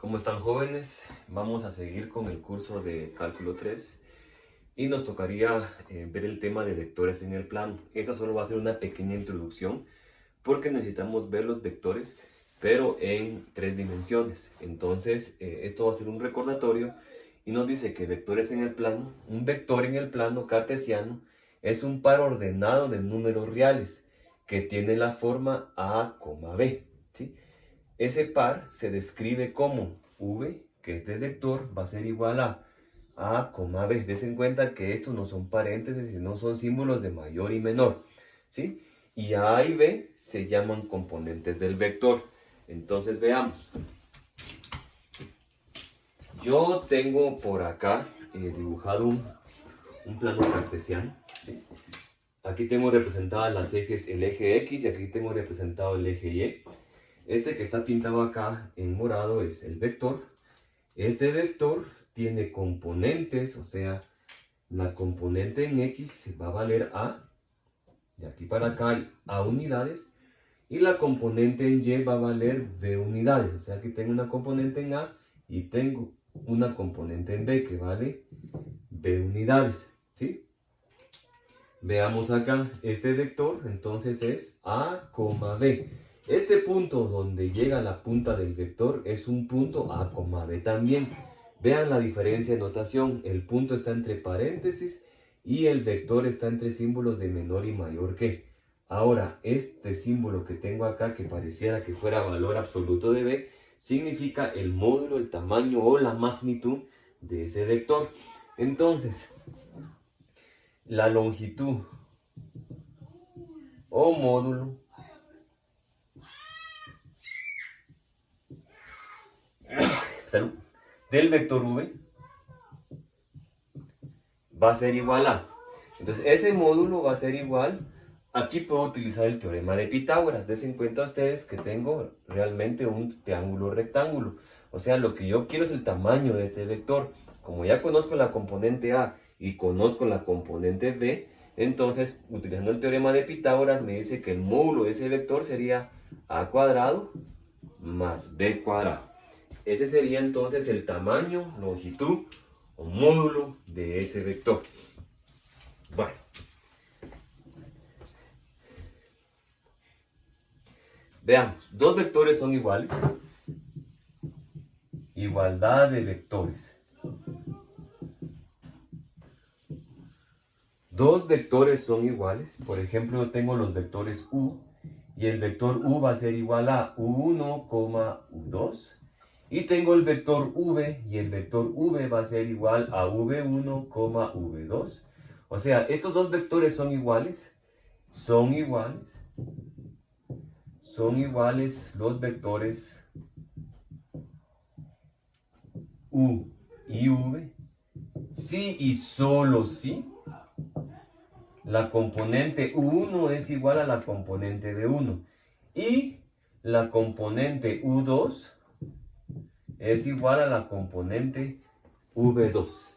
¿Cómo están, jóvenes? Vamos a seguir con el curso de cálculo 3 y nos tocaría ver el tema de vectores en el plano. Esto solo va a ser una pequeña introducción porque necesitamos ver los vectores pero en 3 dimensiones. Entonces esto va a ser un recordatorio y nos dice que vectores en el plano, un vector en el plano cartesiano es un par ordenado de números reales que tiene la forma A, B, ¿sí? Ese par se describe como v, que este vector va a ser igual a b. Des en cuenta que estos no son paréntesis, sino son símbolos de mayor y menor, ¿sí? Y a y b se llaman componentes del vector. Entonces veamos. Yo tengo por acá dibujado un plano cartesiano, ¿sí? Aquí tengo representadas las ejes, el eje X, y aquí tengo representado el eje Y. Este que está pintado acá en morado es el vector. Este vector tiene componentes, o sea, la componente en X va a valer A. De aquí para acá hay A unidades. Y la componente en Y va a valer B unidades. O sea, que tengo una componente en A y tengo una componente en B que vale B unidades, ¿sí? Veamos acá, este vector entonces es A, B. Este punto donde llega la punta del vector es un punto A, B también. Vean la diferencia de notación. El punto está entre paréntesis y el vector está entre símbolos de menor y mayor que. Ahora, este símbolo que tengo acá, que pareciera que fuera valor absoluto de B, significa el módulo, el tamaño o la magnitud de ese vector. Entonces, la longitud o módulo del vector v va a ser igual a. Entonces ese módulo va a ser igual. Aquí puedo utilizar el teorema de Pitágoras. Des en cuenta ustedes que tengo realmente un triángulo rectángulo. O sea, lo que yo quiero es el tamaño de este vector. Como ya conozco la componente A y conozco la componente B, entonces utilizando el teorema de Pitágoras me dice que el módulo de ese vector sería A cuadrado más B cuadrado. Ese sería entonces el tamaño, longitud o módulo de ese vector. Bueno. Veamos, dos vectores son iguales. Igualdad de vectores. Dos vectores son iguales. Por ejemplo, yo tengo los vectores U y el vector U va a ser igual a U1, U2. Y tengo el vector V y el vector V va a ser igual a V1, V2. O sea, estos dos vectores son iguales. Son iguales los vectores U y V. Si y solo si la componente U1 es igual a la componente V1 y la componente U2 es igual a la componente V2.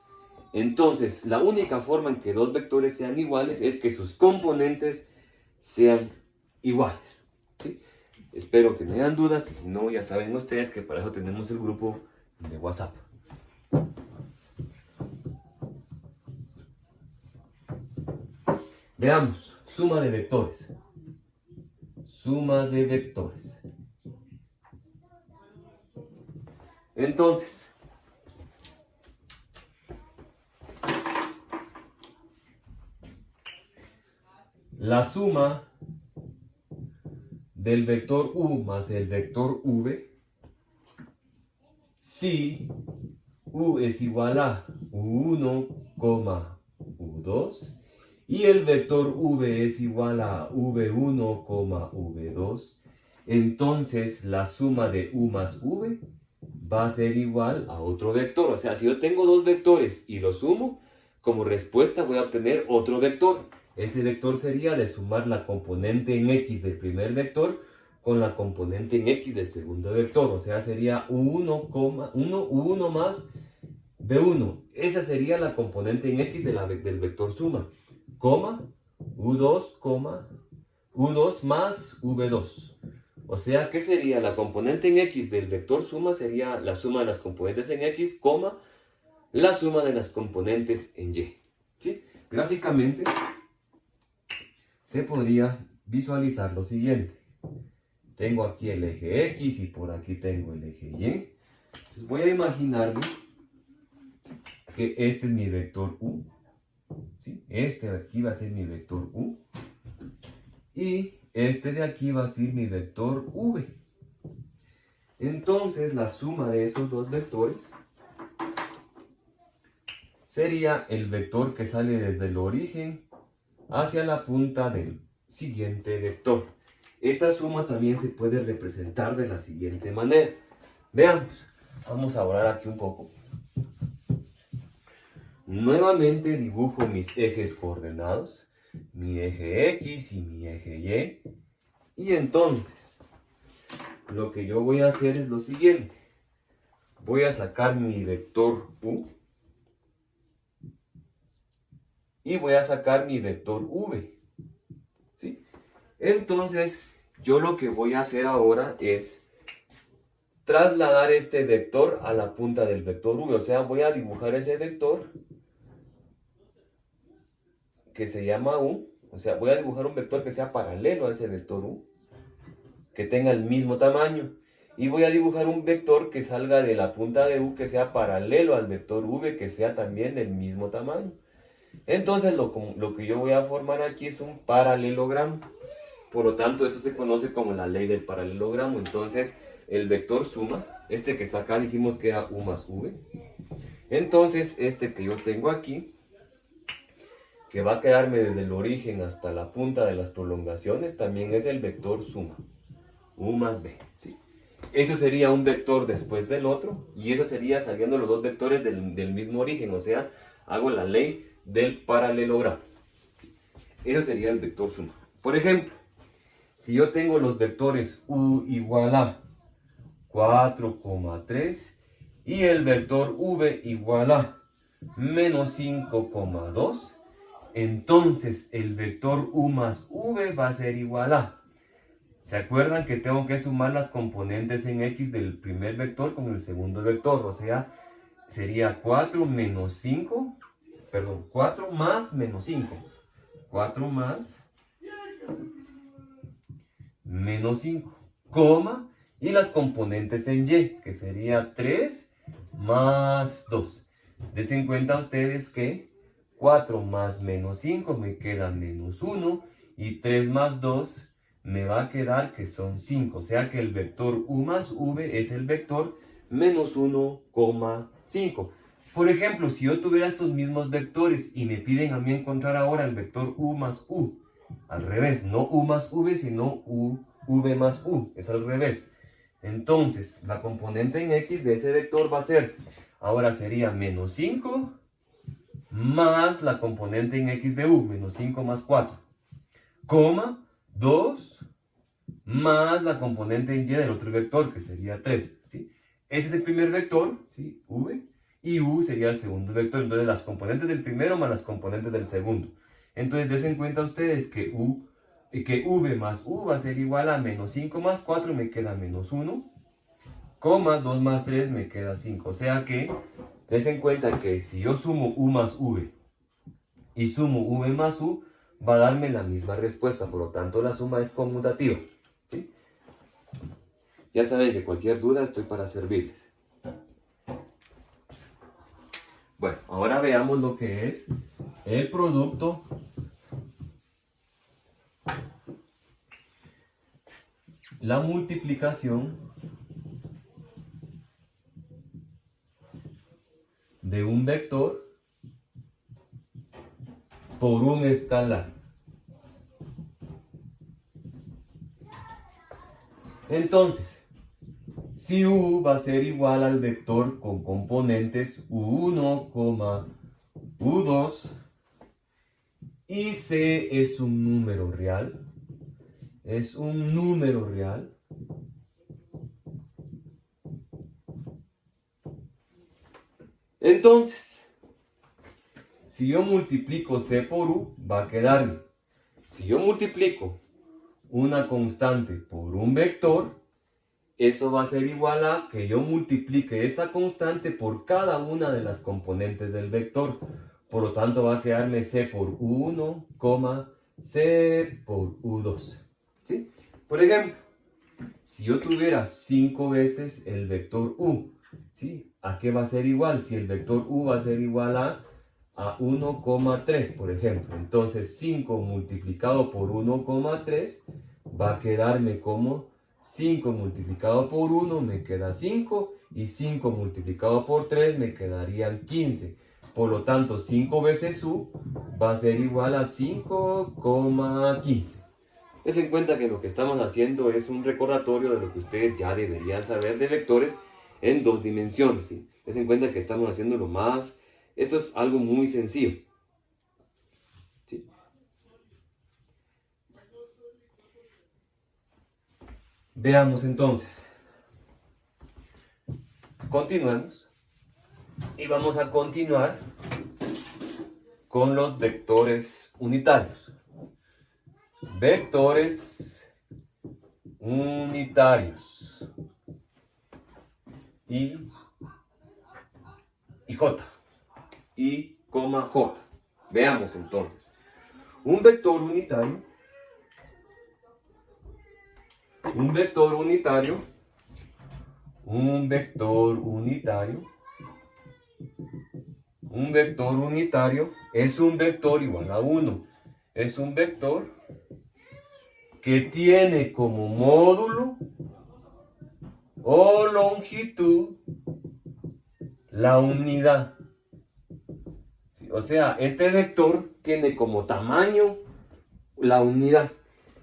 Entonces, la única forma en que dos vectores sean iguales es que sus componentes sean iguales, ¿sí? Espero que no hayan dudas, y si no, ya saben ustedes que para eso tenemos el grupo de WhatsApp. Veamos, suma de vectores. Suma de vectores. Entonces, la suma del vector U más el vector V, si U es igual a U1, U2 y el vector V es igual a V1, V2, entonces la suma de U más V va a ser igual a otro vector. O sea, si yo tengo dos vectores y los sumo, como respuesta voy a obtener otro vector. Ese vector sería de sumar la componente en X del primer vector con la componente en X del segundo vector. O sea, sería U1 más B1. Esa sería la componente en X del vector suma. U2, U2 más V2. O sea, ¿qué sería? La componente en X del vector suma sería la suma de las componentes en X, coma, la suma de las componentes en Y. ¿Sí? Gráficamente se podría visualizar lo siguiente. Tengo aquí el eje X y por aquí tengo el eje Y. Entonces voy a imaginarme que este es mi vector U. ¿Sí? Este de aquí va a ser mi vector U. Y este de aquí va a ser mi vector V. Entonces la suma de esos dos vectores sería el vector que sale desde el origen hacia la punta del siguiente vector. Esta suma también se puede representar de la siguiente manera. Veamos, vamos a orar aquí un poco. Nuevamente dibujo mis ejes coordenados, mi eje X y mi eje Y. Y entonces, lo que yo voy a hacer es lo siguiente. Voy a sacar mi vector U y voy a sacar mi vector V. ¿Sí? Entonces, yo lo que voy a hacer ahora es trasladar este vector a la punta del vector V. O sea, voy a dibujar ese vector que se llama U. O sea, voy a dibujar un vector que sea paralelo a ese vector U, que tenga el mismo tamaño. Y voy a dibujar un vector que salga de la punta de U que sea paralelo al vector V, que sea también del mismo tamaño. Entonces lo que yo voy a formar aquí es un paralelogramo. Por lo tanto, esto se conoce como la ley del paralelogramo. Entonces, el vector suma, este que está acá dijimos que era U más V. Entonces, este que yo tengo aquí, que va a quedarme desde el origen hasta la punta de las prolongaciones, también es el vector suma, U más V. ¿Sí? Eso sería un vector después del otro, y eso sería saliendo los dos vectores del mismo origen, o sea, hago la ley del paralelogramo. Eso sería el vector suma. Por ejemplo, si yo tengo los vectores U igual a 4,3 y el vector V igual a menos 5,2, entonces el vector U más V va a ser igual a... ¿Se acuerdan que tengo que sumar las componentes en X del primer vector con el segundo vector? O sea, sería 4 menos 5, perdón, 4 más menos 5. 4 más menos 5, coma, y las componentes en Y, que sería 3 más 2. Desen cuenta ustedes que 4 más menos 5 me queda menos 1, y 3 más 2 me va a quedar que son 5. O sea que el vector U más V es el vector menos 1,5. Por ejemplo, si yo tuviera estos mismos vectores y me piden a mí encontrar ahora el vector U más U, al revés, no U más V, sino V más U, es al revés. Entonces, la componente en X de ese vector va a ser, ahora sería menos 5 más la componente en X de U, menos 5 más 4, coma, 2 más la componente en Y del otro vector, que sería 3, ¿sí? Ese es el primer vector, ¿sí? V, y U sería el segundo vector. Entonces, las componentes del primero más las componentes del segundo. Entonces, den cuenta ustedes que V más U va a ser igual a menos 5 más 4, me queda menos 1, coma, 2 más 3 me queda 5. O sea que, den cuenta que si yo sumo U más V y sumo V más U, va a darme la misma respuesta. Por lo tanto, la suma es conmutativa. ¿Sí? Ya saben que cualquier duda estoy para servirles. Bueno, ahora veamos lo que es el producto la multiplicación de un vector por un escalar. Entonces, si U va a ser igual al vector con componentes U1, U2, y C es un número real, entonces, si yo multiplico C por U, va a quedarme. Si yo multiplico una constante por un vector, eso va a ser igual a que yo multiplique esta constante por cada una de las componentes del vector. Por lo tanto, va a quedarme C por 1, C por U2. ¿Sí? Por ejemplo, si yo tuviera 5 veces el vector U, ¿sí? ¿A qué va a ser igual? Si el vector U va a ser igual a 1,3, por ejemplo. Entonces, 5 multiplicado por 1,3 va a quedarme como 5 multiplicado por 1 me queda 5 y 5 multiplicado por 3 me quedarían 15. Por lo tanto, 5 veces U va a ser igual a 5,15. Ten en cuenta que lo que estamos haciendo es un recordatorio de lo que ustedes ya deberían saber de vectores en 2 dimensiones. ¿Sí? Ten en cuenta que estamos haciendo lo más... Esto es algo muy sencillo. ¿Sí? Veamos entonces. Continuemos. Y vamos a continuar con los vectores unitarios. Vectores unitarios. Y J. Y, J. Veamos entonces. Un vector unitario es un vector igual a 1. Es un vector que tiene como módulo o longitud la unidad. O sea, este vector tiene como tamaño la unidad.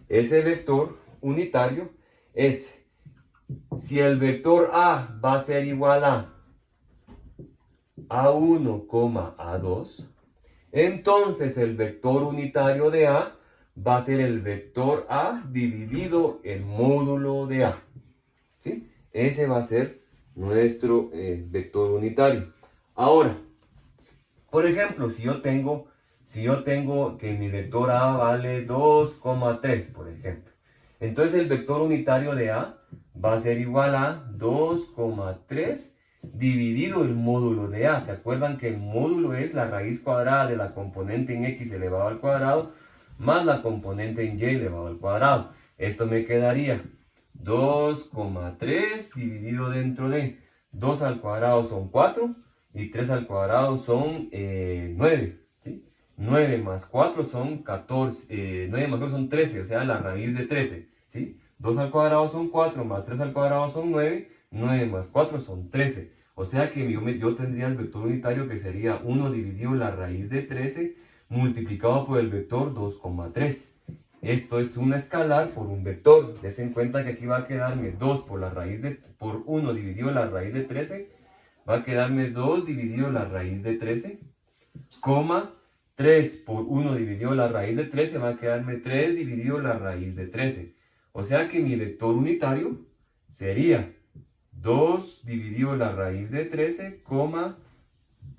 Ese vector unitario es, si el vector A va a ser igual a A1, A2, entonces el vector unitario de A va a ser el vector A dividido el módulo de A. ¿Sí? Ese va a ser nuestro vector unitario. Ahora, por ejemplo, si yo tengo que mi vector A vale 2,3, por ejemplo, entonces el vector unitario de A va a ser igual a 2,3 dividido el módulo de A. ¿Se acuerdan que el módulo es la raíz cuadrada de la componente en X elevado al cuadrado más la componente en Y elevado al cuadrado? Esto me quedaría 2,3 dividido dentro de 2 al cuadrado son 4 y 3 al cuadrado son 9. ¿Sí? 9 más 4 son 14, 9 más 4 son 13, o sea, la raíz de 13. ¿Sí? 2 al cuadrado son 4, más 3 al cuadrado son 9, 9 más 4 son 13. O sea que yo tendría el vector unitario que sería 1 dividido la raíz de 13 multiplicado por el vector 2,3. Esto es una escalar por un vector. Des en cuenta que aquí va a quedarme 2 por 1 dividido la raíz de 13. Va a quedarme 2 dividido la raíz de 13, 3 por 1 dividido la raíz de 13 va a quedarme 3 dividido la raíz de 13. O sea que mi vector unitario sería 2 dividido la raíz de 13,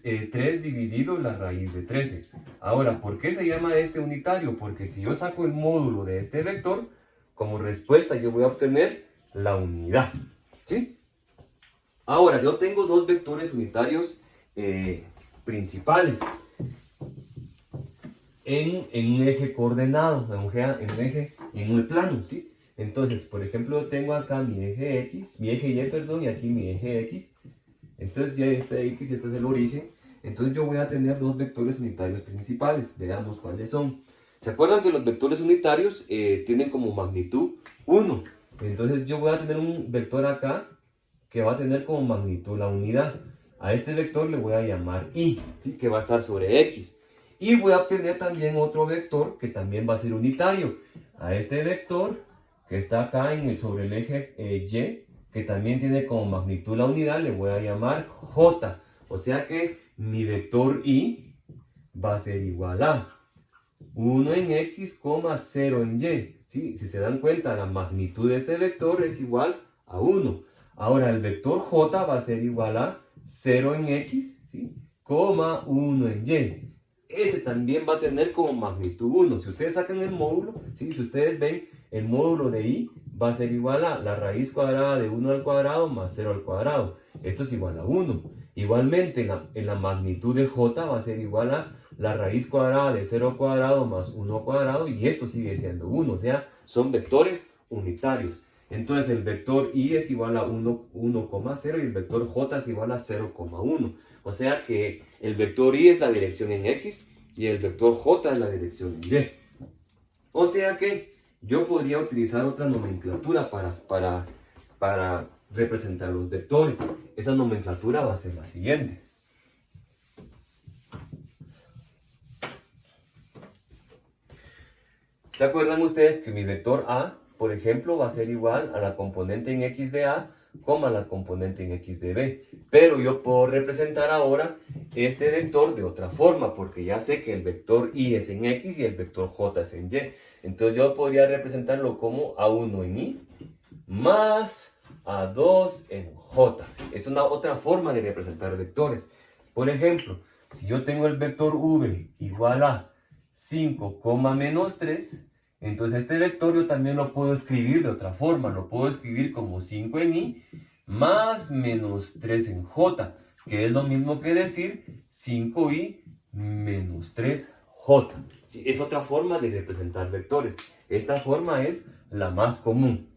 3 dividido la raíz de 13. Ahora, ¿por qué se llama este unitario? Porque si yo saco el módulo de este vector, como respuesta yo voy a obtener la unidad. ¿Sí? Ahora, yo tengo dos vectores unitarios principales en un eje coordenado, en un plano, ¿sí? Entonces, por ejemplo, tengo acá mi eje Y, perdón, y aquí mi eje X. Entonces ya este X y este es el origen. Entonces yo voy a tener dos vectores unitarios principales. Veamos cuáles son. ¿Se acuerdan que los vectores unitarios tienen como magnitud 1? Entonces yo voy a tener un vector acá que va a tener como magnitud la unidad. A este vector le voy a llamar Y, ¿sí? Que va a estar sobre X. Y voy a obtener también otro vector que también va a ser unitario. A este vector que está acá sobre el eje Y, que también tiene como magnitud la unidad, le voy a llamar J. O sea que mi vector Y va a ser igual a 1 en X, 0 en Y. ¿Sí? Si se dan cuenta, la magnitud de este vector es igual a 1. Ahora el vector J va a ser igual a 0 en X, ¿sí? 1 en Y. ese también va a tener como magnitud 1. Si ustedes sacan el módulo, ¿sí? Si ustedes ven, el módulo de i va a ser igual a la raíz cuadrada de 1 al cuadrado más 0 al cuadrado. Esto es igual a 1. Igualmente, en la magnitud de j va a ser igual a la raíz cuadrada de 0 al cuadrado más 1 al cuadrado, y esto sigue siendo 1. O sea, son vectores unitarios. Entonces el vector i es igual a 1,0 y el vector j es igual a 0,1. O sea que el vector i es la dirección en x y el vector j es la dirección en y. O sea que yo podría utilizar otra nomenclatura para representar los vectores. Esa nomenclatura va a ser la siguiente. ¿Se acuerdan ustedes que mi vector a, por ejemplo, va a ser igual a la componente en x de a, como a la componente en x de b? Pero yo puedo representar ahora este vector de otra forma, porque ya sé que el vector i es en x y el vector j es en y. Entonces yo podría representarlo como a1 en i más a2 en j. Es una otra forma de representar vectores. Por ejemplo, si yo tengo el vector v igual a 5, menos 3, entonces este vector yo también lo puedo escribir de otra forma. Lo puedo escribir como 5 en i más menos 3 en j, que es lo mismo que decir 5i menos 3j. Sí, es otra forma de representar vectores. Esta forma es la más común.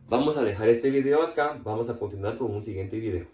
Vamos a dejar este video acá. Vamos a continuar con un siguiente video.